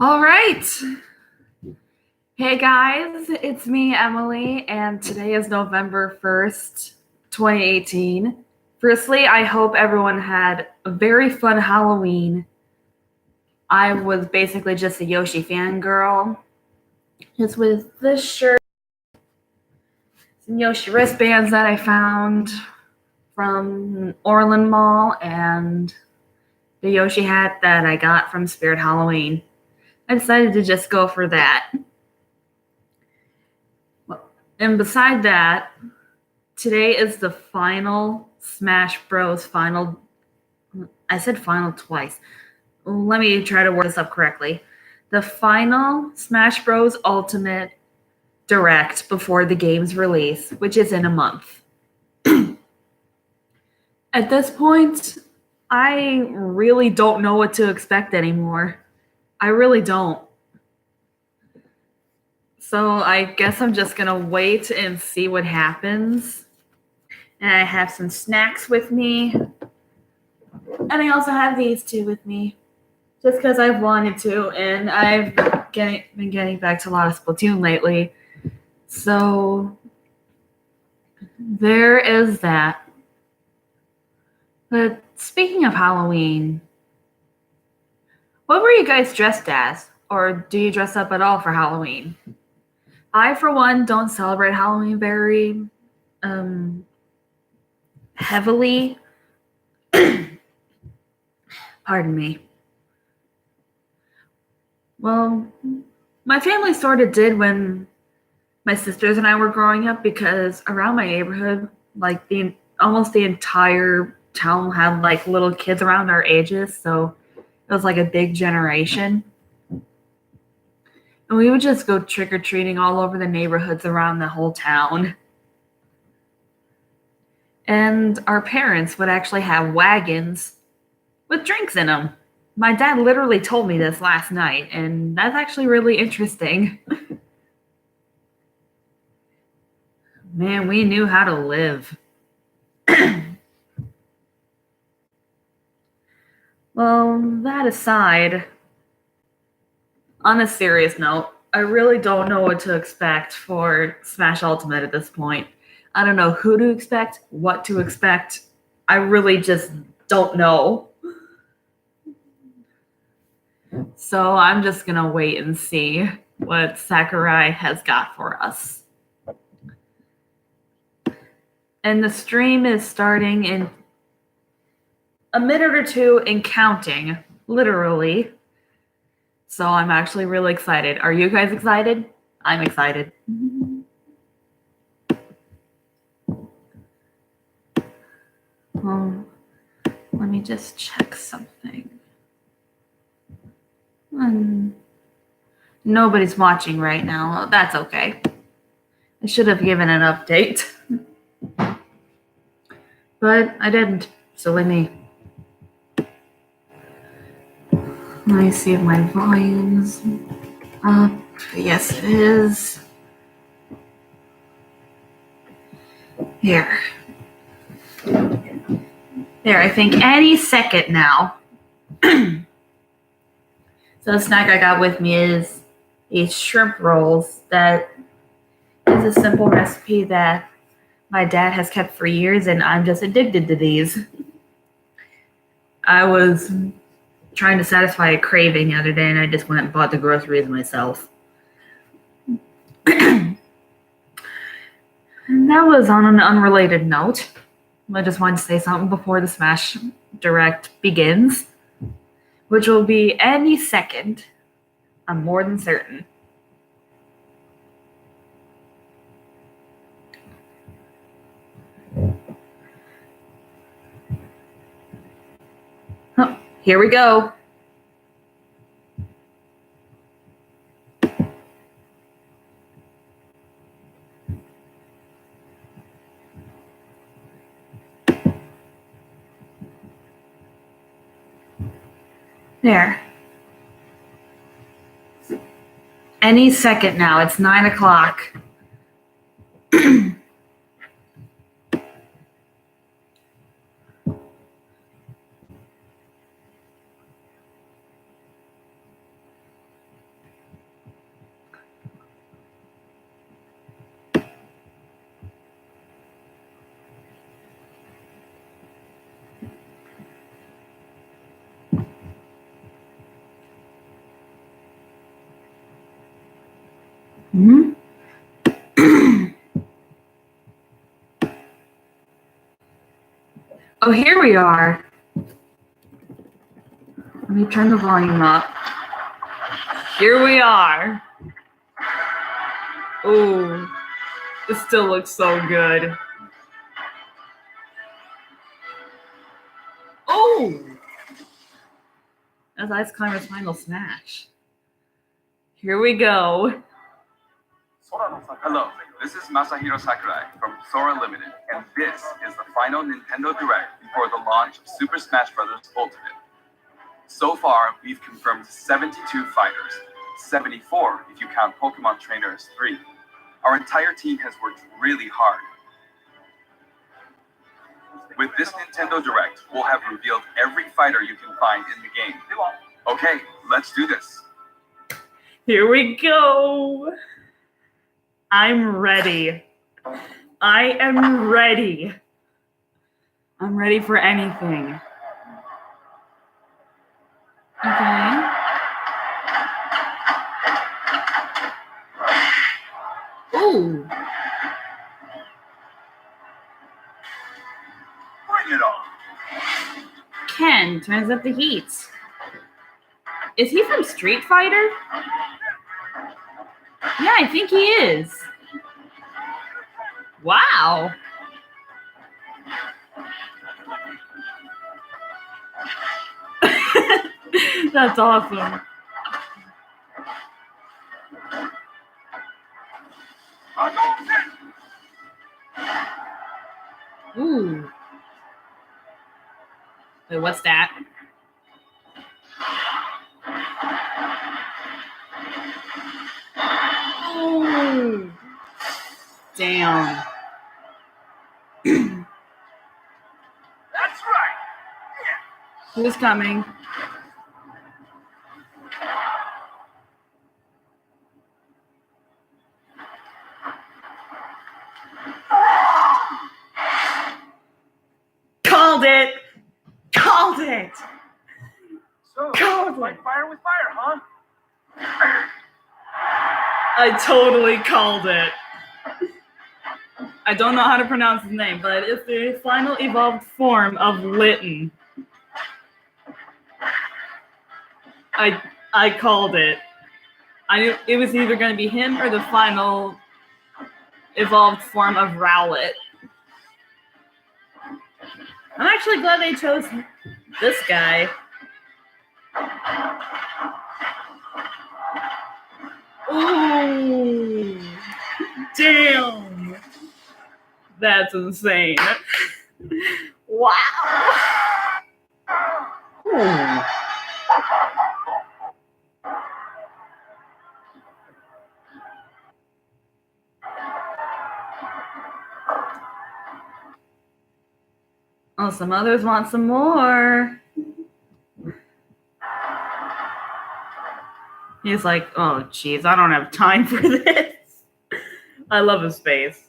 All right. Hey guys, it's me, Emily, and today is November 1st, 2018. Firstly, I hope everyone had a very fun Halloween. I was basically just a Yoshi fangirl. Just with this shirt, some Yoshi wristbands that I found from Orland Mall, and the Yoshi hat that I got from Spirit Halloween. I decided to just go for that. And beside that, today is the final Smash Bros. Final. I said final twice. Let me try to work this up correctly. The final Smash Bros. Ultimate Direct before the game's release, which is in a month. At this point, I really don't know what to expect anymore. I really don't. So I guess I'm just gonna wait and see what happens. And I have some snacks with me. And I also have these two with me. Just because I've wanted to, and I've been getting back to a lot of Splatoon lately. So there is that. But speaking of Halloween, what were you guys dressed as? Or do you dress up at all for Halloween? I, for one, don't celebrate Halloween very heavily. Pardon me. Well, my family sort of did when my sisters and I were growing up, because around my neighborhood, like almost the entire town had like little kids around our ages, so it was like a big generation. And we would just go trick or treating all over the neighborhoods around the whole town. And our parents would actually have wagons with drinks in them. My dad literally told me this last night, and that's actually really interesting. Man, we knew how to live. Well, that aside, on a serious note, I really don't know what to expect for Smash Ultimate at this point. I don't know who to expect, what to expect. I really just don't know. So I'm just gonna wait and see what Sakurai has got for us. And the stream is starting in a minute or two and counting, literally. So I'm actually really excited. Are you guys excited? I'm excited. Let me just check something. Nobody's watching right now. That's okay. I should have given an update. But I didn't. So let me see if my volume's up. Yes, it is. Here. There, I think any second now. So the snack I got with me is these shrimp rolls. That is a simple recipe that my dad has kept for years, and I'm just addicted to these. I was trying to satisfy a craving the other day, and I just went and bought the groceries myself. And that was on an unrelated note. I just wanted to say something before the Smash Direct begins, which will be any second. I'm more than certain. Oh, here we go. There. Any second now. It's 9 o'clock. Hmm? Oh, here we are. Let me turn the volume up. Here we are. Oh, this still looks so good. Oh! That's Ice Climber's final smash. Here we go. Hello, this is Masahiro Sakurai from Sora Limited, and this is the final Nintendo Direct before the launch of Super Smash Bros. Ultimate. So far, we've confirmed 72 fighters, 74 if you count Pokemon Trainers 3. Our entire team has worked really hard. With this Nintendo Direct, we'll have revealed every fighter you can find in the game. Okay, let's do this. Here we go. I'm ready. I am ready. I'm ready for anything. Okay. Ooh. Bring it on. Ken turns up the heat. Is he from Street Fighter? Yeah, I think he is. Wow. That's awesome. Ooh. Wait, what's that? Oh. Damn. That's right. Who's coming? Called it. Called it. So, Called like it. fire with fire, huh? I totally called it. I don't know how to pronounce his name, but it's the final evolved form of Litten. I called it. I knew it was either going to be him or the final evolved form of Rowlet. I'm actually glad they chose this guy. Ooh, damn. That's insane. Wow. Ooh. Oh, some others want some more. He's like, oh, geez, I don't have time for this. I love his face.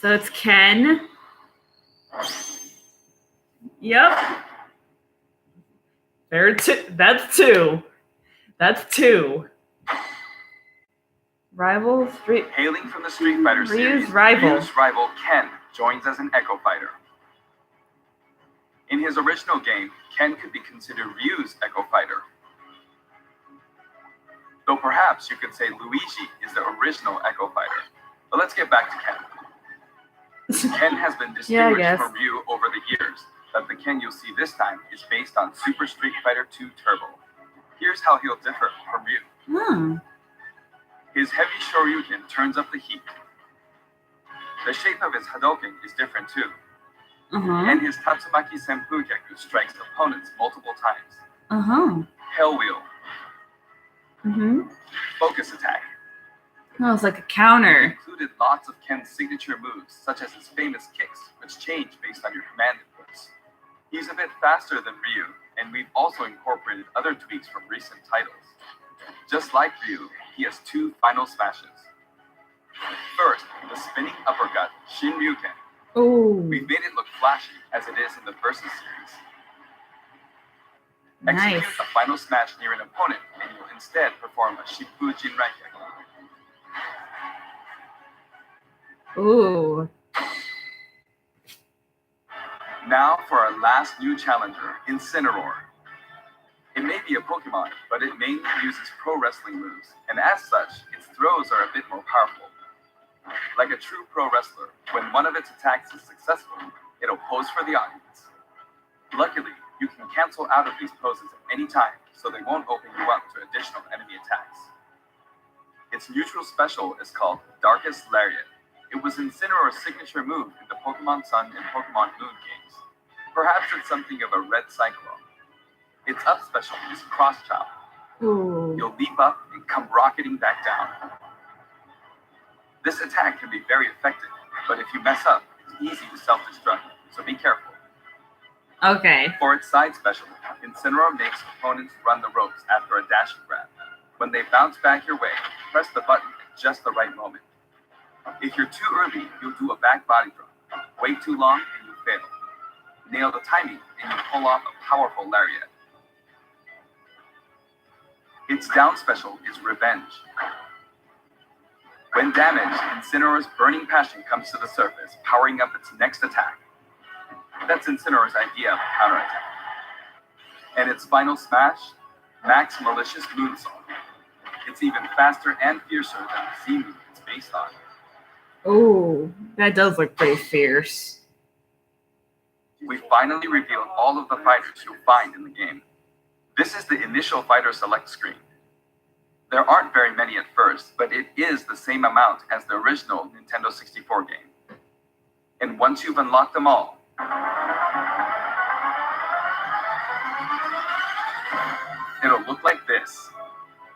So it's Ken. Yep. There are two. That's two. That's two. Rival Street. Hailing from the Street Fighter series, Ryu's rival. Ryu's rival Ken joins as an Echo Fighter. In his original game, Ken could be considered Ryu's Echo Fighter. Though perhaps you could say Luigi is the original Echo Fighter. But let's get back to Ken. Ken has been distinguished from Ryu over the years, but the Ken you'll see this time is based on Super Street Fighter 2 Turbo. Here's how he'll differ from Ryu. His heavy Shoryuken turns up the heat. The shape of his Hadouken is different too. And his Tatsumaki Senpukyaku strikes opponents multiple times. Hell Wheel. Focus Attack. Oh, it's like a counter. Included lots of Ken's signature moves, such as his famous kicks, which change based on your command inputs. He's a bit faster than Ryu, and we've also incorporated other tweaks from recent titles. Just like Ryu, he has two final smashes. First, the spinning uppercut, Shinryuken. We've made it look flashy, as it is in the Versus series. Execute a final smash near an opponent, and you'll instead perform a Shifu Jinraiki. Ooh. Now for our last new challenger, Incineroar. It may be a Pokemon, but it mainly uses pro wrestling moves, and as such, its throws are a bit more powerful. Like a true pro wrestler, when one of its attacks is successful, it'll pose for the audience. Luckily, you can cancel out of these poses at any time, so they won't open you up to additional enemy attacks. Its neutral special is called Darkest Lariat. It was Incineroar's signature move in the Pokemon Sun and Pokemon Moon games. Perhaps it's something of a red cyclone. Its up special is Cross Chop. You'll leap up and come rocketing back down. This attack can be very effective, but if you mess up, it's easy to self-destruct, so be careful. Okay. For its side special, Incineroar makes opponents run the ropes after a dashing grab. When they bounce back your way, press the button at just the right moment. If you're too early, you'll do a back body drop. Wait too long and you fail. Nail the timing and you pull off a powerful lariat. Its down special is Revenge. When damaged, Incineroar's burning passion comes to the surface, powering up its next attack. That's Incineroar's idea of a counterattack. And its final smash, Max Malicious Moonsault. It's even faster and fiercer than the Z move it's based on. Oh, that does look pretty fierce. We finally revealed all of the fighters you'll find in the game. This is the initial fighter select screen. There aren't very many at first, but it is the same amount as the original Nintendo 64 game. And once you've unlocked them all, it'll look like this.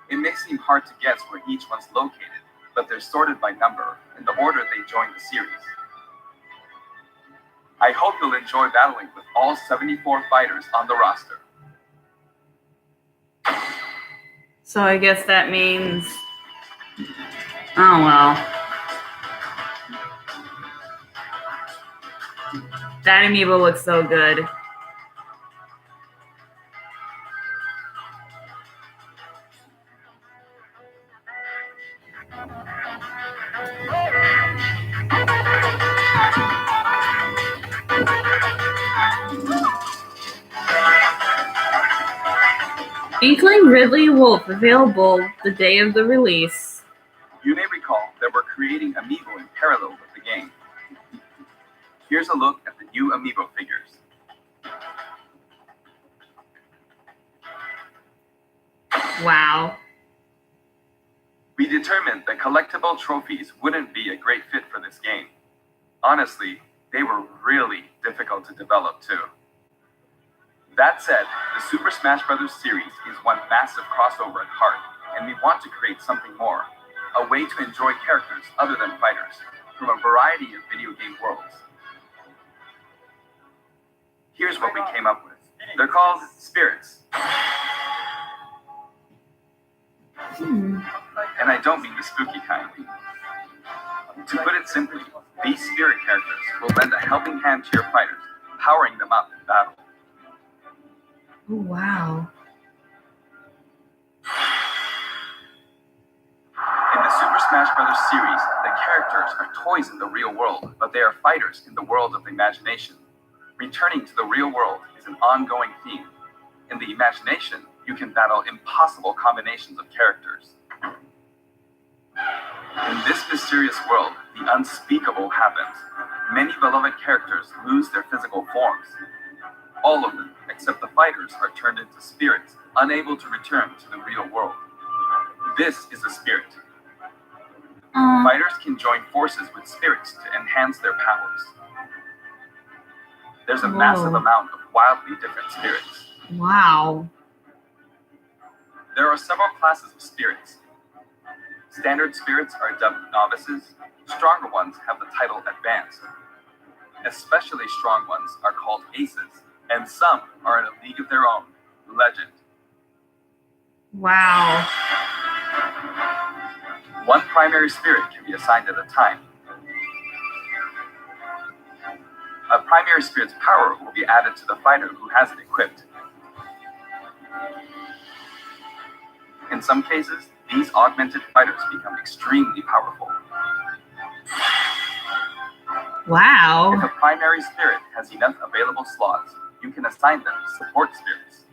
It may seem hard to guess where each one's located, but they're sorted by number in the order they joined the series. I hope you'll enjoy battling with all 74 fighters on the roster. So I guess that means... Oh, well. That amiibo looks so good. Inkling Ridley Wolf available the day of the release. You may recall that we're creating Amiibo in parallel with the game. Here's a look at the new Amiibo figures. Wow. We determined that collectible trophies wouldn't be a great fit for this game. Honestly, they were really difficult to develop too. That said, the Super Smash Bros. Series is one massive crossover at heart, and we want to create something more, a way to enjoy characters other than fighters, from a variety of video game worlds. Here's what we came up with. They're called Spirits. And I don't mean the spooky kind. To put it simply, these spirit characters will lend a helping hand to your fighters, powering them up in battle. Oh, wow. In the Super Smash Bros. Series, the characters are toys in the real world, but they are fighters in the world of the imagination. Returning to the real world is an ongoing theme. In the imagination, you can battle impossible combinations of characters. In this mysterious world, the unspeakable happens. Many beloved characters lose their physical forms. All of them, except the fighters, are turned into spirits, unable to return to the real world. This is a spirit. Fighters can join forces with spirits to enhance their powers. There's a massive amount of wildly different spirits. Wow. There are several classes of spirits. Standard spirits are dubbed novices. Stronger ones have the title advanced. Especially strong ones are called aces, and some are in a league of their own, legend. Wow. One primary spirit can be assigned at a time. A primary spirit's power will be added to the fighter who has it equipped. In some cases, these augmented fighters become extremely powerful. Wow. If a primary spirit has enough available slots, you can assign them support spirits.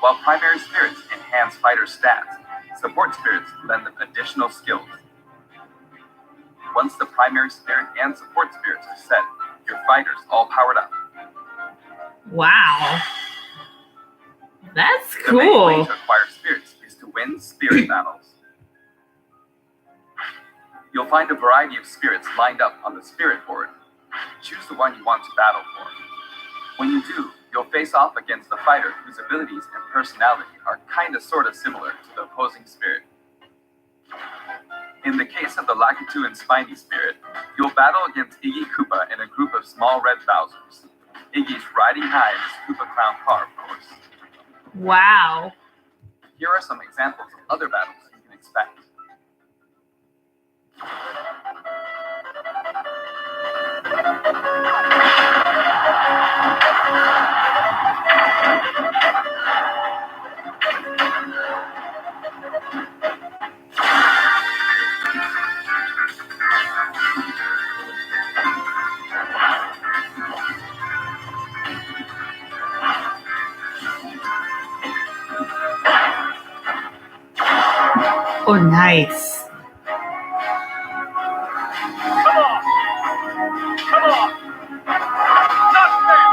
While primary spirits enhance fighters' stats, support spirits lend them additional skills. Once the primary spirit and support spirits are set, your fighters all powered up. Wow. That's The main way cool. to acquire spirits is to win spirit battles. You'll find a variety of spirits lined up on the spirit board. Choose the one you want to battle for. When you do, you'll face off against the fighter whose abilities and personality are kinda sorta similar to the opposing spirit. In the case of the Lakitu and Spiny spirit, you'll battle against Iggy Koopa and a group of small red Bowsers. Iggy's riding high in his Koopa Clown car, of course. Wow. Here are some examples of other battles you can expect. Oh, nice. Come on! Come on! Not fair!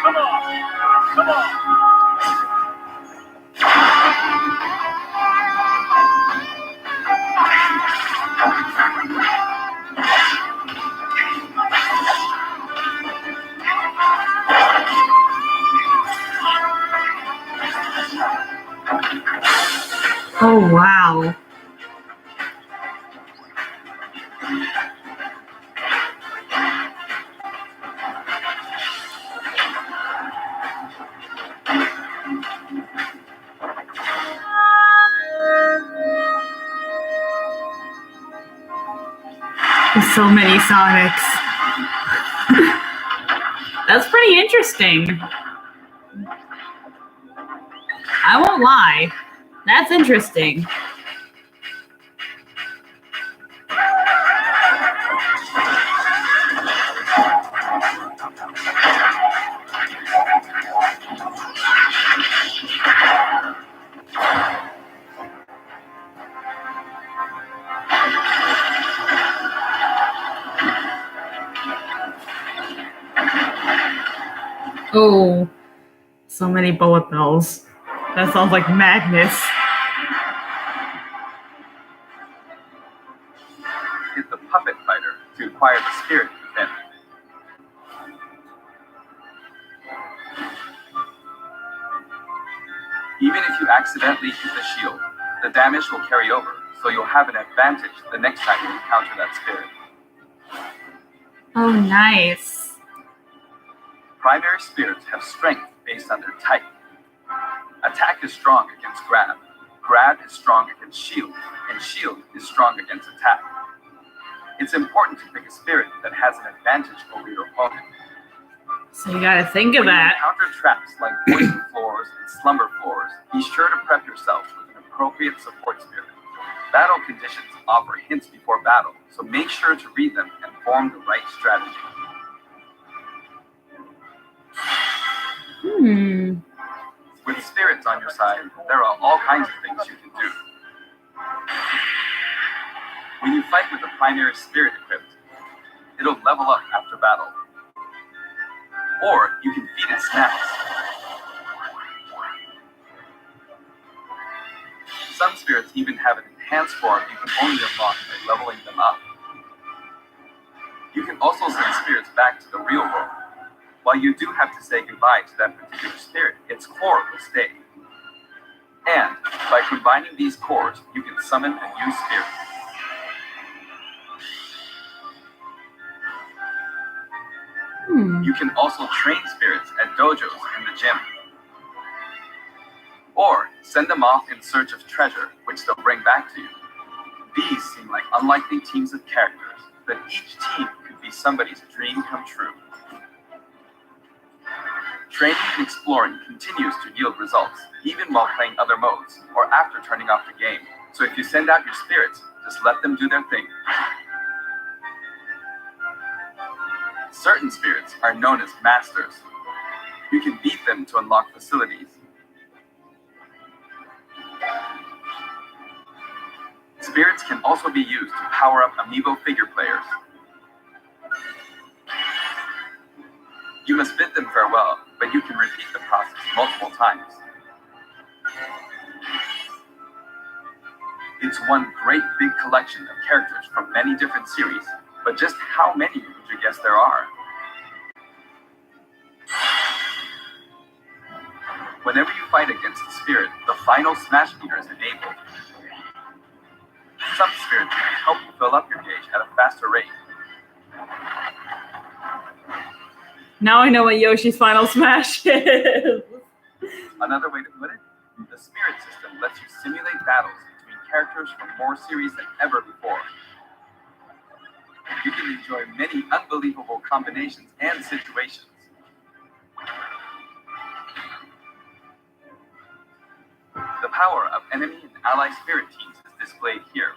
Come on! Come on! Oh, wow. There's so many Sonics. That's pretty interesting. I won't lie. That's interesting. Oh, so many bullet bills. That sounds like madness. Hit the puppet fighter to acquire the spirit within. Even if you accidentally hit the shield, the damage will carry over, so you'll have an advantage the next time you encounter that spirit. Oh, nice. Primary spirits have strength based on their type. Attack is strong against grab. Grab is strong against shield, and shield is strong against attack. It's important to pick a spirit that has an advantage over your opponent. So you gotta think of When you that. encounter traps like poison floors and slumber floors, be sure to prep yourself with an appropriate support spirit. Battle conditions offer hints before battle, so make sure to read them and form the right strategy. With spirits on your side, there are all kinds of things you can do. When you fight with a primary spirit equipped, it'll level up after battle. Or you can feed it snacks. Some spirits even have an enhanced form you can only unlock by leveling them up. You can also send spirits back to the real world. While you do have to say goodbye to that particular spirit, its core will stay. And by combining these cores, you can summon a new spirit. You can also train spirits at dojos in the gym. Or send them off in search of treasure, which they'll bring back to you. These seem like unlikely teams of characters, but each team could be somebody's dream come true. Training and exploring continues to yield results, even while playing other modes, or after turning off the game. So if you send out your spirits, just let them do their thing. Certain spirits are known as masters. You can beat them to unlock facilities. Spirits can also be used to power up amiibo figure players. You must bid them farewell, but you can repeat the process multiple times. It's one great big collection of characters from many different series, but just how many would you guess there are? Whenever you fight against a spirit, the final smash meter is enabled. Some spirits can help you fill up your gauge at a faster rate. Now I know what Yoshi's final smash is. Another way to put it, the spirit system lets you simulate battles between characters from more series than ever before. You can enjoy many unbelievable combinations and situations. The power of enemy and ally spirit teams is displayed here.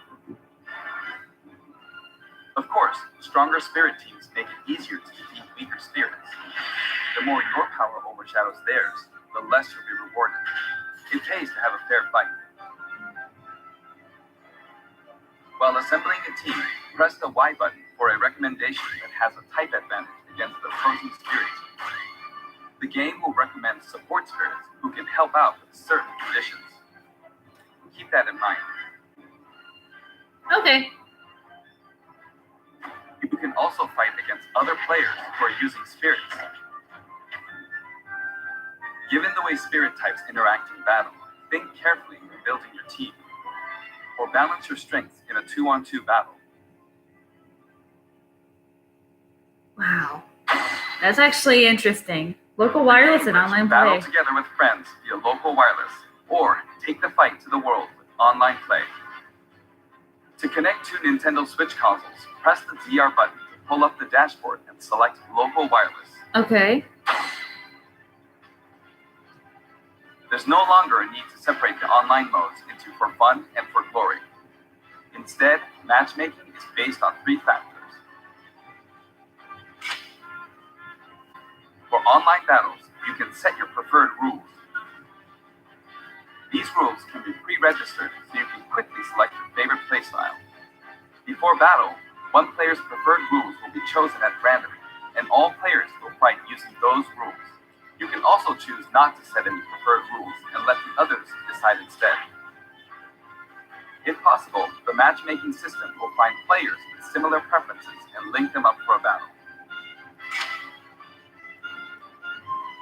Of course, stronger spirit teams make it easier to defeat weaker spirits. The more your power overshadows theirs, the less you'll be rewarded. It pays to have a fair fight. While assembling a team, press the Y button for a recommendation that has a type advantage against the frozen spirit team. The game will recommend support spirits who can help out with certain conditions. Keep that in mind. Okay. You can also fight against other players who are using spirits. Given the way spirit types interact in battle, think carefully when building your team, or balance your strengths in a 2-on-2 battle. Wow. That's actually interesting. Local wireless and online play. Battle together with friends via local wireless, or take the fight to the world with online play. To connect to Nintendo Switch consoles, press the DR button to pull up the dashboard and select local wireless. Okay. There's no longer a need to separate the online modes into for fun and for glory. Instead, matchmaking is based on 3 factors. For online battles, you can set your preferred rules. These rules can be pre-registered so you can quickly select your favorite playstyle. Before battle, one player's preferred rules will be chosen at random, and all players will fight using those rules. You can also choose not to set any preferred rules and let the others decide instead. If possible, the matchmaking system will find players with similar preferences and link them up for a battle.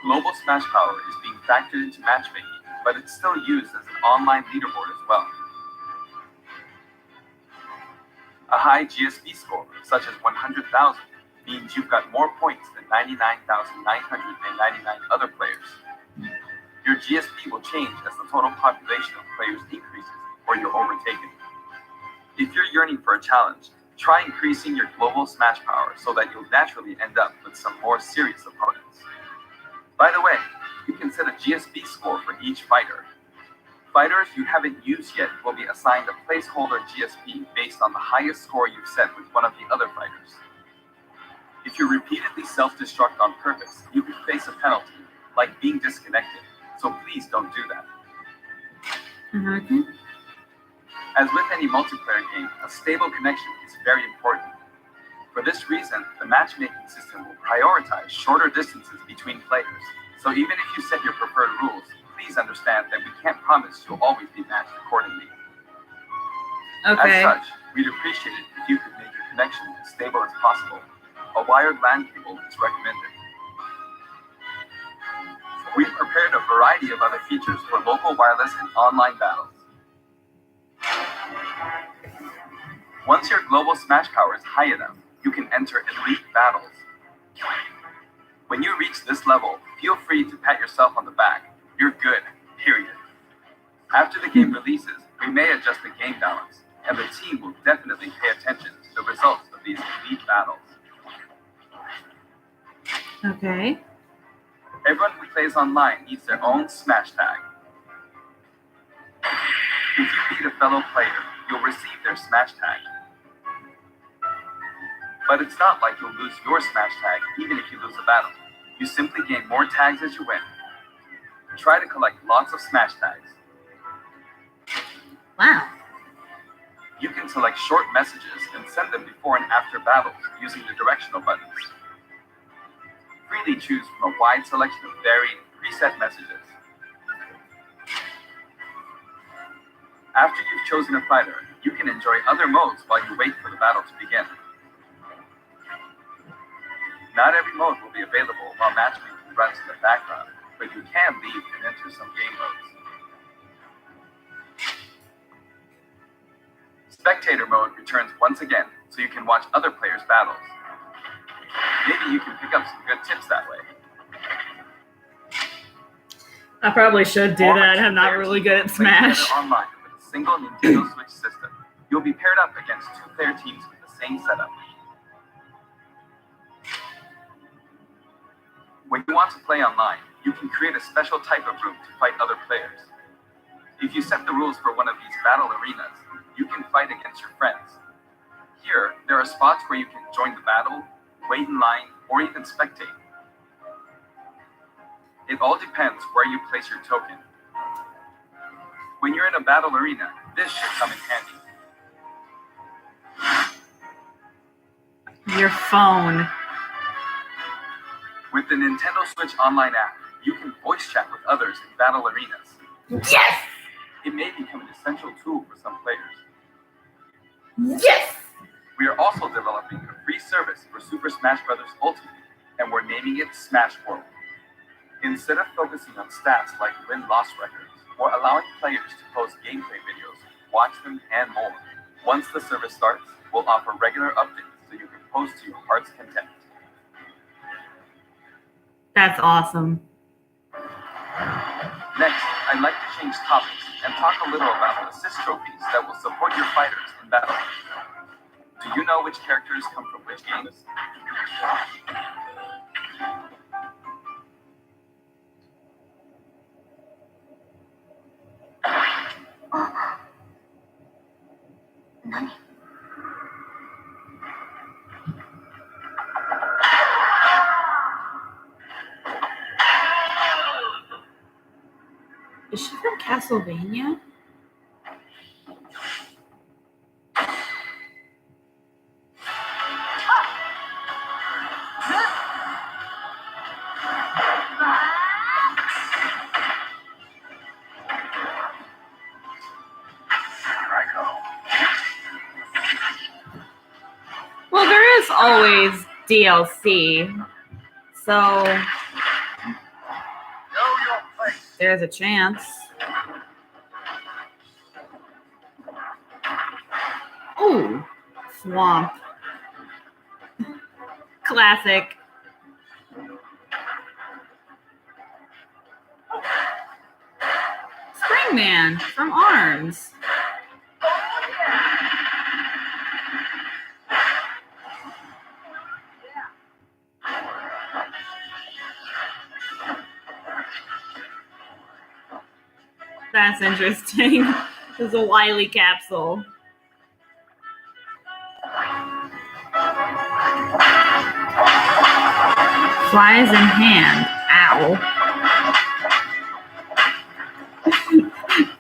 Global Smash Power is being factored into matchmaking, but it's still used as an online leaderboard as well. A high GSP score, such as 100,000, means you've got more points than 99,999 other players. Your GSP will change as the total population of players increases, or you're overtaken. If you're yearning for a challenge, try increasing your global Smash Power so that you'll naturally end up with some more serious opponents. By the way, you can set a GSP score for each fighter. Fighters you haven't used yet will be assigned a placeholder GSP based on the highest score you've set with one of the other fighters. If you repeatedly self-destruct on purpose, you could face a penalty, like being disconnected, so please don't do that. Mm-hmm. As with any multiplayer game, a stable connection is very important. For this reason, the matchmaking system will prioritize shorter distances between players, so even if you set your preferred rules, please understand that we can't promise you'll always be matched accordingly. Okay. As such, we'd appreciate it if you could make your connection as stable as possible. A wired LAN cable is recommended. We've prepared a variety of other features for local wireless and online battles. Once your global Smash Power is high enough, you can enter elite battles. When you reach this level, feel free to pat yourself on the back. You're good, period. After the game releases, we may adjust the game balance, and the team will definitely pay attention to the results of these elite battles. Okay. Everyone who plays online needs their own smash tag. If you beat a fellow player, you'll receive their smash tag. But it's not like you'll lose your smash tag even if you lose a battle. You simply gain more tags as you win. Try to collect lots of smash tags. Wow. You can select short messages and send them before and after battles using the directional buttons. Freely choose from a wide selection of varied, preset messages. After you've chosen a fighter, you can enjoy other modes while you wait for the battle to begin. Not every mode will be available while matchmaking runs in the background, but you can leave and enter some game modes. Spectator mode returns once again, so you can watch other players' battles. Maybe you can pick up some good tips that way. I probably should do that. I'm not really good at Smash. Online with a single Nintendo Switch system, you'll be paired up against two-player teams with the same setup. When you want to play online, you can create a special type of room to fight other players. If you set the rules for one of these battle arenas, you can fight against your friends. Here, there are spots where you can join the battle, wait in line, or even spectate. It all depends where you place your token. When you're in a battle arena, this should come in handy. Your phone. With the Nintendo Switch Online app, you can voice chat with others in battle arenas. Yes! It may become an essential tool for some players. Yes! We are also developing a free service for Super Smash Bros. Ultimate, and we're naming it Smash World. Instead of focusing on stats like win-loss records, or allowing players to post gameplay videos, watch them, and more, once the service starts, we'll offer regular updates so you can post to your heart's content. That's awesome. Next, I'd like to change topics and talk a little about assist trophies that will support your fighters in battle. Do you know which characters come from which games? Is she from Castlevania? Well, there is always DLC, so there's a chance. Ooh, swamp. Classic. Springman from ARMS. That's interesting. There's a Wily capsule. Flies in hand. Ow.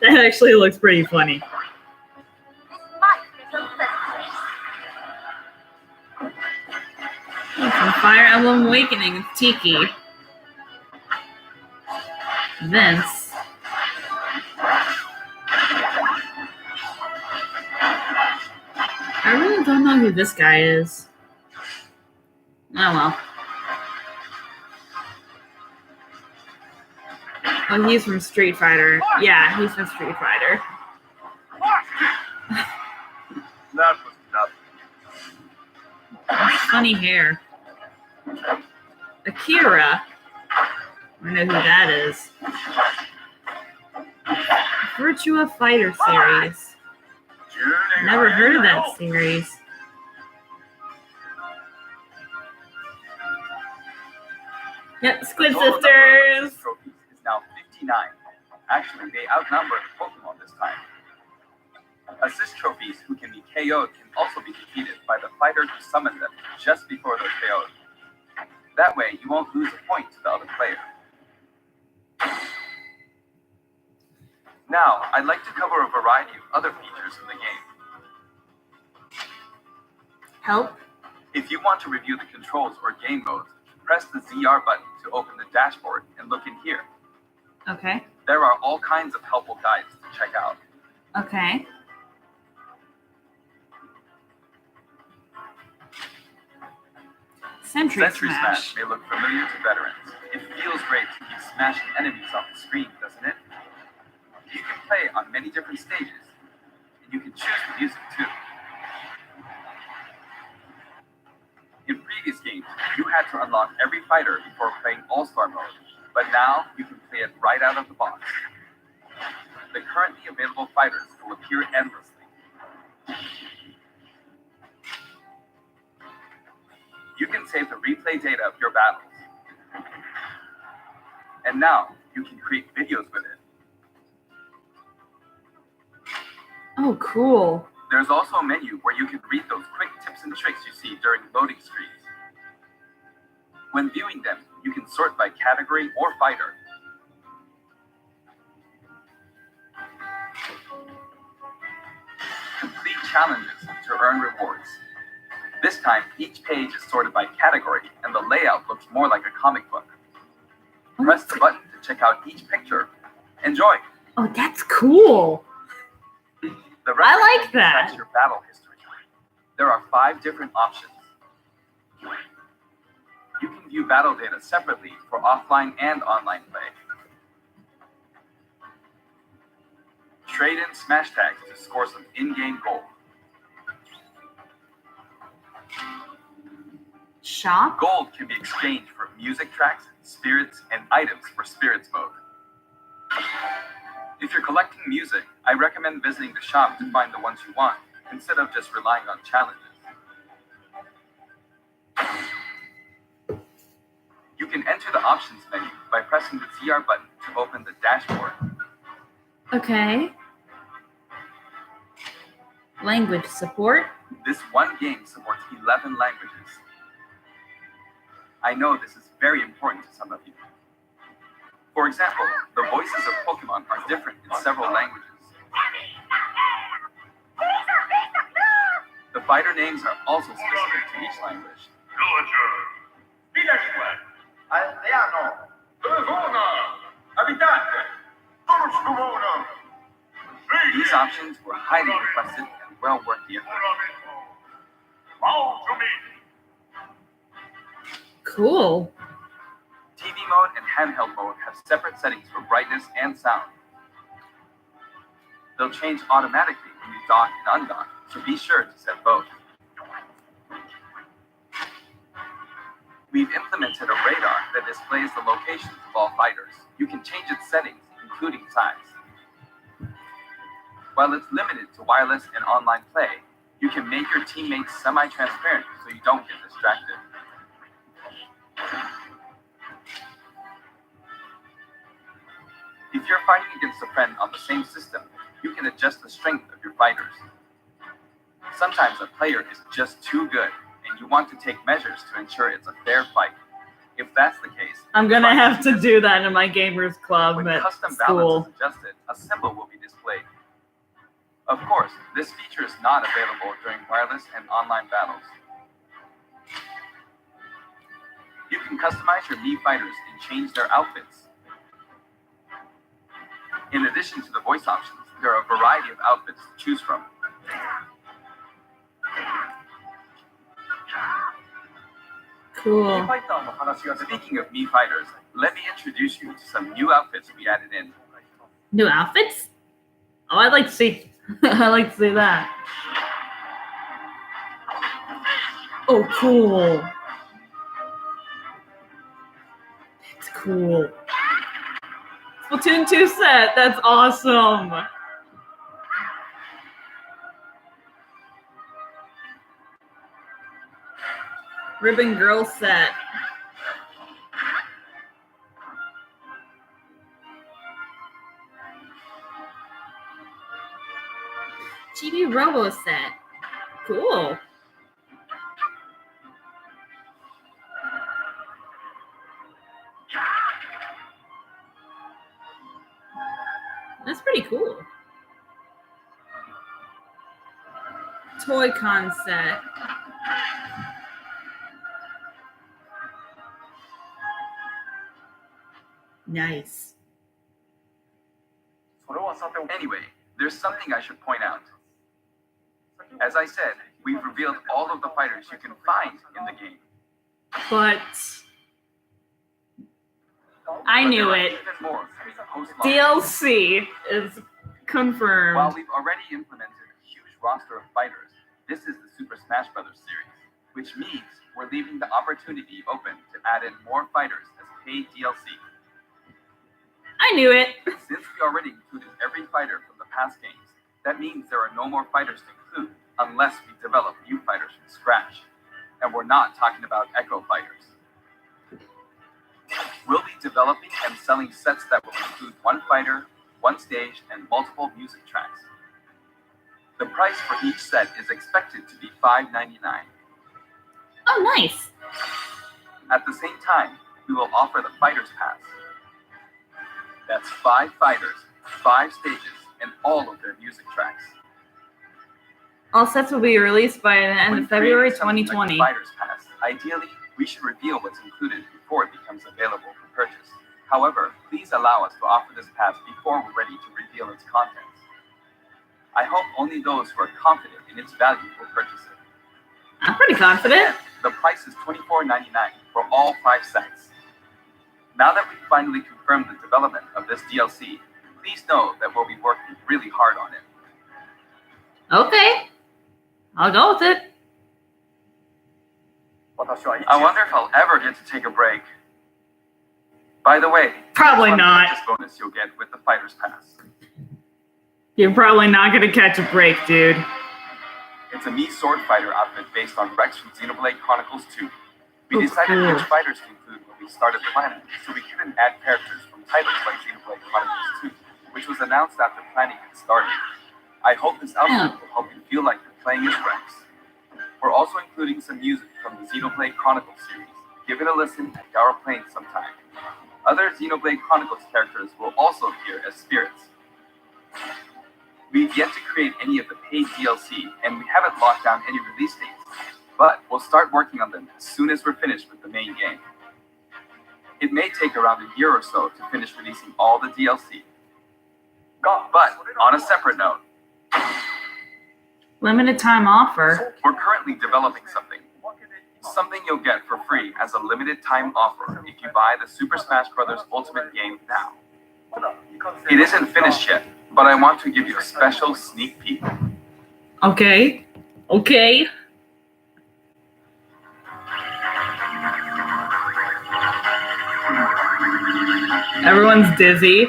That actually looks pretty funny. From Fire Emblem Awakening, it's Tiki. Vince. I really don't know who this guy is. Oh well. Oh, he's from Street Fighter. Yeah, he's from Street Fighter. That was nothing. Funny hair. Akira. I know who that is. Virtua Fighter series. Never heard of that series. Yep, The Squid total number of Sisters. Assist trophies is now 59. Actually, they outnumber the Pokemon this time. Assist trophies who can be KO'd can also be defeated by the fighter who summoned them just before they're KO'd. That way, you won't lose a point to the other player. Now, I'd like to cover a variety of other features in the game. Help. If you want to review the controls or game modes, press the ZR button to open the dashboard and look in here. Okay. There are all kinds of helpful guides to check out. Okay. Sentry Smash. may look familiar to veterans. It feels great to keep smashing enemies off the screen, doesn't it? You can play on many different stages, and you can choose the music too. In previous games, you had to unlock every fighter before playing All-Star mode, but now you can play it right out of the box. The currently available fighters will appear endlessly. You can save the replay data of your battles. And now, you can create videos with it. Oh, cool. There's also a menu where you can read those quick tips and tricks you see during loading screens. When viewing them, you can sort by category or fighter. Complete challenges to earn rewards. This time, each page is sorted by category, and the layout looks more like a comic book. Press the button to check out each picture. Enjoy! Oh, that's cool. I like that. Tracks your battle history. There are 5 different options. You can view battle data separately for offline and online play. Trade in smash tags to score some in-game gold. Shop? Gold can be exchanged for music tracks, spirits, and items for spirits mode. If you're collecting music, I recommend visiting the shop to find the ones you want, instead of just relying on challenges. You can enter the options menu by pressing the ZR button to open the dashboard. Okay. Language support. This one game supports 11 languages. I know this is very important to some of you. For example, the voices of Pokemon are different in several languages. The fighter names are also specific to each language. Aldeano. These options were highly requested and well worth the effort. Cool. TV mode and handheld mode have separate settings for brightness and sound. They'll change automatically when you dock and undock, so be sure to set both. We've implemented a radar that displays the locations of all fighters. You can change its settings, including size. While it's limited to wireless and online play, you can make your teammates semi-transparent so you don't get distracted. If you're fighting against a friend on the same system, you can adjust the strength of your fighters. Sometimes a player is just too good, and you want to take measures to ensure it's a fair fight. If that's the case, I'm gonna have to do that in my gamers club when at custom school. balance is adjusted, a symbol will be displayed. Of course, this feature is not available during wireless and online battles. You can customize your Mii fighters and change their outfits. In addition to the voice options, there are a variety of outfits to choose from. Cool. Speaking of Mii fighters, let me introduce you to some new outfits we added in. New outfits? Oh, I'd like to see. I like to see that. Oh, cool. That's cool. Splatoon 2 set. That's awesome. Ribbon Girl set. Chibi Robo set. Cool. That's pretty cool. Toy Con set. Nice. Anyway, there's something I should point out. As I said, we've revealed all of the fighters you can find in the game. But I knew There are it. even more coming post-launch. DLC is confirmed. While we've already implemented a huge roster of fighters, this is the Super Smash Bros. Series, which means we're leaving the opportunity open to add in more fighters as paid DLC. I knew it. Since we already included every fighter from the past games, that means there are no more fighters to include unless we develop new fighters from scratch. And we're not talking about Echo fighters. We'll be developing and selling sets that will include one fighter, one stage, and multiple music tracks. The price for each set is expected to be $5.99. Oh, nice. At the same time, we will offer the Fighters Pass. That's 5 fighters, 5 stages, and all of their music tracks. All sets will be released by the end When of February creating something 2020. Like the Fighters Pass, ideally, we should reveal what's included before it becomes available for purchase. However, please allow us to offer this pass before we're ready to reveal its contents. I hope only those who are confident in its value will purchase it. I'm pretty confident. The price is $24.99 for all 5 sets. Now that we've finally confirmed the development of this DLC, please know that we'll be working really hard on it. Okay. I'll go with it. I wonder if I'll ever get to take a break. By the way, Probably here's one not. purchase bonus you'll get with the Fighters Pass. You're probably not going to catch a break, dude. It's a Mii Sword Fighter outfit based on Rex from Xenoblade Chronicles 2. We Oh, decided cool. which fighters to include when we started planning, so we couldn't add characters from titles like Xenoblade Chronicles 2, which was announced after planning had started. I hope this outfit will help you feel like you're playing as Rex. We're also including some music from the Xenoblade Chronicles series. Give it a listen at Gara Plain sometime. Other Xenoblade Chronicles characters will also appear as spirits. We've yet to create any of the paid DLC, and we haven't locked down any release dates, but we'll start working on them as soon as we're finished with the main game. It may take around a year or so to finish releasing all the DLC. But on a separate note, Limited time offer. we're currently developing something. Something you'll get for free as a limited time offer if you buy the Super Smash Bros. Ultimate game now. It isn't finished yet, but I want to give you a special sneak peek. Okay. Okay. Everyone's dizzy.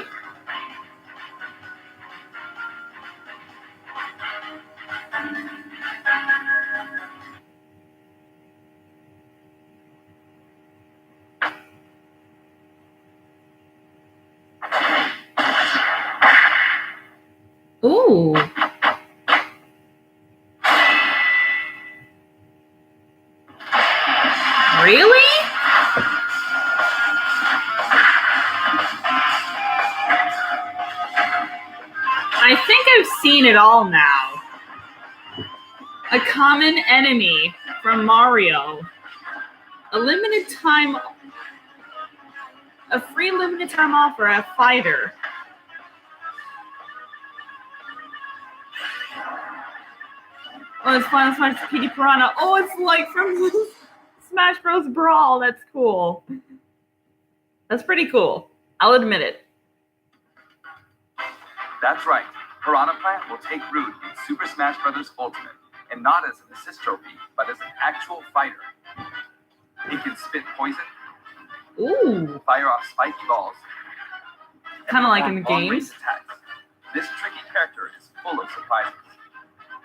Ooh. Really? I think I've seen it all now. A common enemy from Mario. A free limited time offer, a fighter. Oh, it's Final Smash PD Piranha. Oh, it's like from Smash Bros. Brawl. That's cool. That's pretty cool. I'll admit it. That's right. Piranha Plant will take root in Super Smash Bros. Ultimate, and not as an assist trophy, but as an actual fighter. It can spit poison, Ooh. fire off spiky balls, and Kinda like in the perform long-range games. attacks. This tricky character is full of surprises.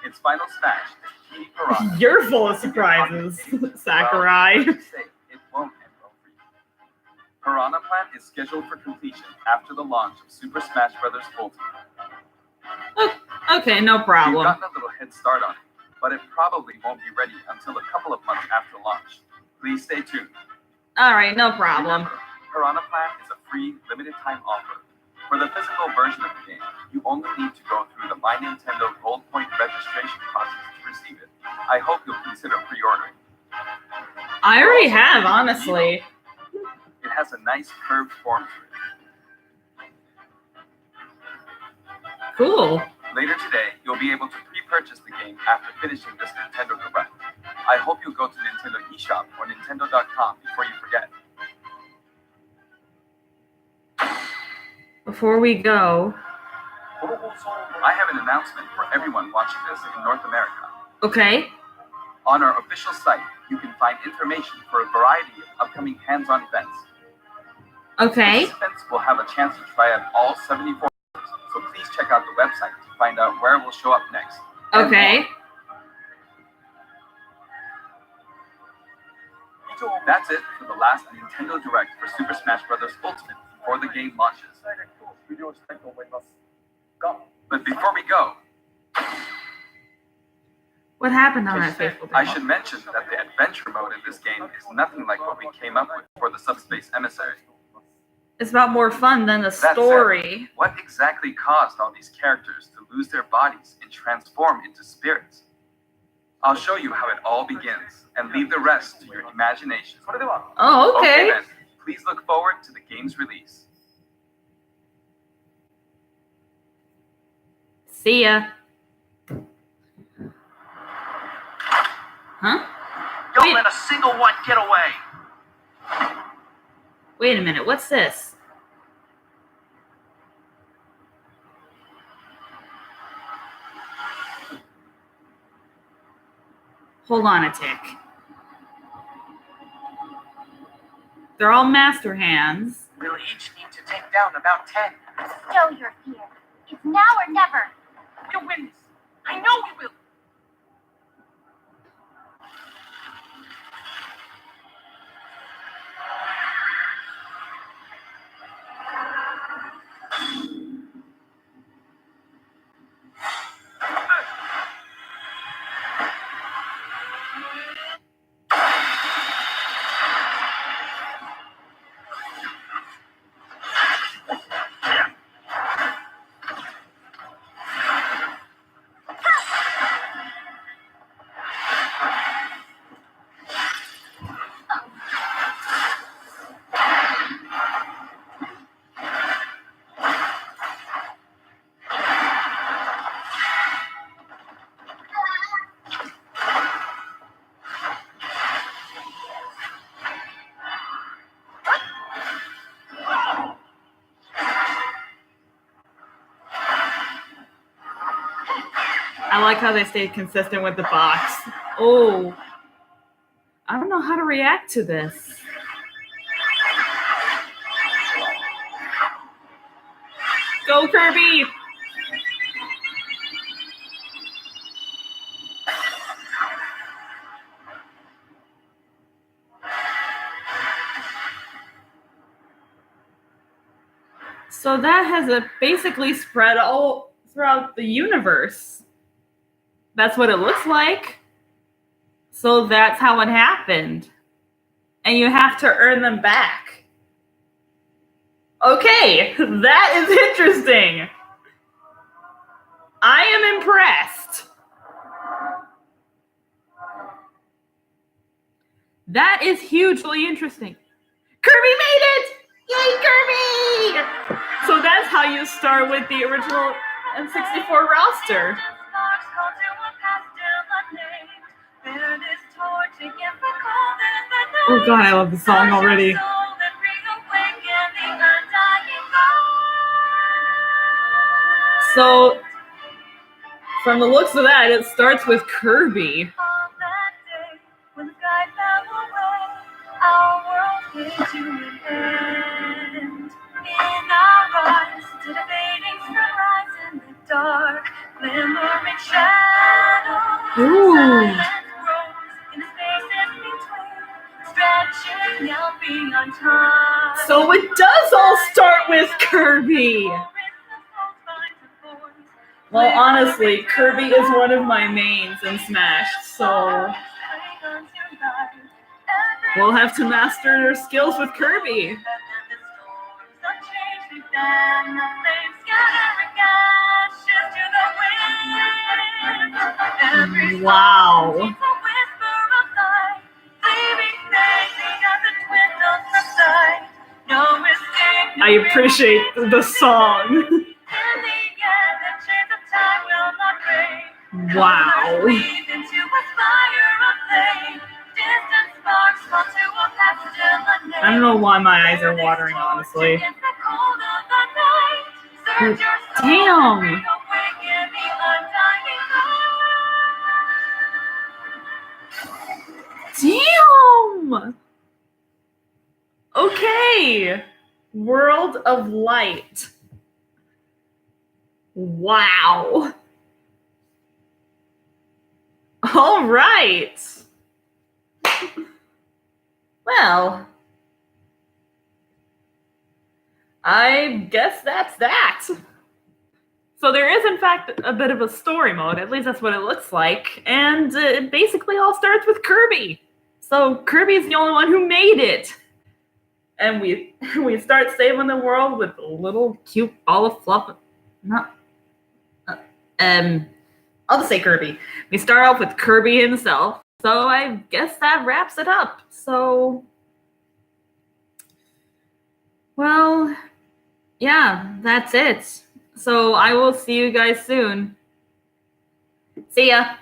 Its final smash is Kitty Piranha. You're full of surprises, Sakurai. Well, let's just say it won't end well for you. Piranha Plant is scheduled for completion after the launch of Super Smash Bros. Ultimate. Okay, no You've problem. gotten a little head start on it, but it probably won't be ready until a couple of months after launch. Please stay tuned. All right, no problem. Remember, Piranha Plant is a free, limited-time offer. For the physical version of the game, you only need to go through the My Nintendo Gold Point registration process to receive it. I hope you'll consider pre-ordering. I already have, honestly. It has a nice curved form to it. Cool. Later today, you'll be able to pre-purchase the game after finishing this Nintendo Direct. I hope you'll go to Nintendo eShop or Nintendo.com before you forget. Before we go. I have an announcement for everyone watching this in North America. Okay. On our official site, you can find information for a variety of upcoming hands-on events. Okay. Participants will have a chance to try out all 74 games, so please check out the website to find out where it will show up next. Okay. That's it for the last Nintendo Direct for Super Smash Bros. Ultimate before the game launches. But before we go, What happened on that faithful day? I should mention that the adventure mode in this game is nothing like what we came up with for the Subspace Emissary. It's about more fun than the That story. said, what exactly caused all these characters to lose their bodies and transform into spirits? I'll show you how it all begins and leave the rest to your imagination. Oh, okay. Then, please look forward to the game's release. See ya. Huh? Don't Wait. let a single one get away. Wait a minute. What's this? Hold on a tick. They're all master hands. We'll each need to take down about 10. Show your fear. It's now or never. We'll win this. I know we will. I like how they stayed consistent with the box. Oh. I don't know how to react to this. Go, Kirby! So that has basically spread all throughout the universe. That's what it looks like. So that's how it happened. And you have to earn them back. Okay, that is interesting. I am impressed. That is hugely interesting. Kirby made it! Yay, Kirby! So that's how you start with the original N64 roster. Oh god, I love the song already. So, from the looks of that, it starts with Kirby. Ooh. So it does all start with Kirby. Well, honestly, Kirby is one of my mains in Smash, so we'll have to master their skills with Kirby. Wow. I appreciate the song. Wow. I don't know why my eyes are watering, honestly. But damn. Damn. Okay. World of Light. Wow. All right. Well, I guess that's that. So there is, in fact, a bit of a story mode. At least that's what it looks like. And it basically all starts with Kirby. So Kirby's the only one who made it. And we start saving the world with a little cute ball of fluff. I'll just say Kirby. We start off with Kirby himself. So I guess that wraps it up. So, well, yeah, that's it. So I will see you guys soon. See ya.